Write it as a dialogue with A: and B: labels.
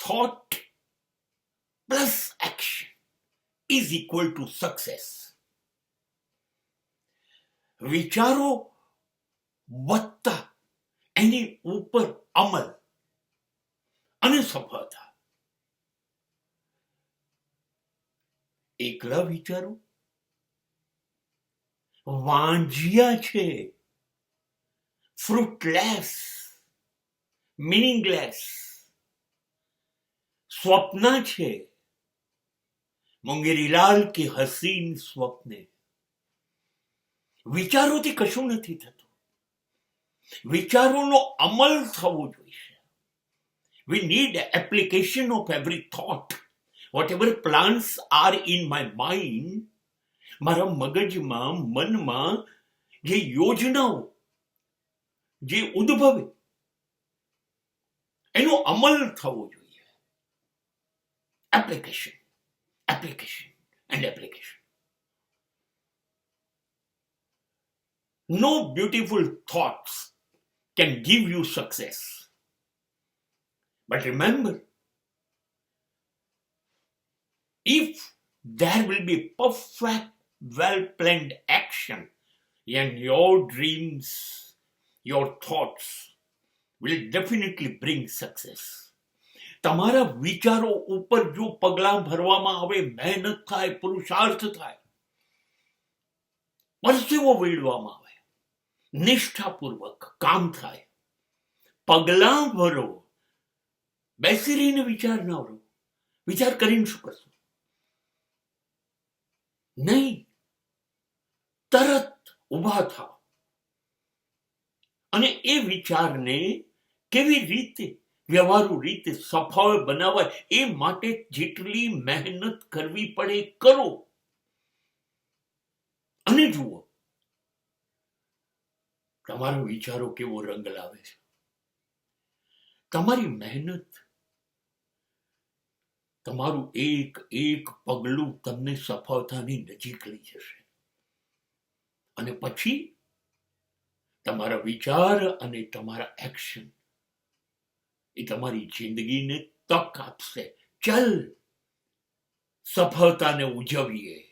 A: thought plus action is equal to success. વિચારો વધતા એની ઉપર અમલ અને સફળતા. એકલા વિચારો વાંજિયા છે, ફ્રૂટલેસ, મીનિંગલેસ. સ્વપ્ન છે, મુંગેરીલાલ કે હસીન સ્વપ્ને. વિચારોથી કશું નથી થતું, વિચારોનો અમલ થવો જોઈએ. We need application of every thought. Whatever plans are in my mind, મારા મગજમાં, મનમાં જે યોજનાઓ જે ઉદ્ભવે એનો અમલ થવો જોઈએ. Application, application and application. No beautiful thoughts can give you success. But remember, if there will be perfect, well-planned action, then your dreams, your thoughts will definitely bring success. તમારા વિચારો ઉપર જો પગલાં ભરવામાં આવે, મહેનત થાય, પુરુષાર્થ થાય, પરસેવો વીળવામાં આવે, નિષ્ઠાપૂર્વક કામ થાય, પગલાં ભરો, બેસી રહીને વિચાર ના કરો. વિચાર કરીને શું કરશો? નહીં, તરત ઊભા થાવ અને એ વિચારને કેવી રીતે વ્યવહારુ રીતે સફળ બનાવાય એ માટે જેટલી મહેનત કરવી પડે કરો. અને જુઓ તમારા વિચારો કેવો રંગ લાવે છે. તમારી મહેનત, તમારું એક એક પગલું તમને સફળતાની નજીક લઈ જશે. અને પછી તમારા વિચાર અને તમારા એક્શન એ તમારી જિંદગીને તક આપશે. ચલ, સફળતાને ઉજવીએ.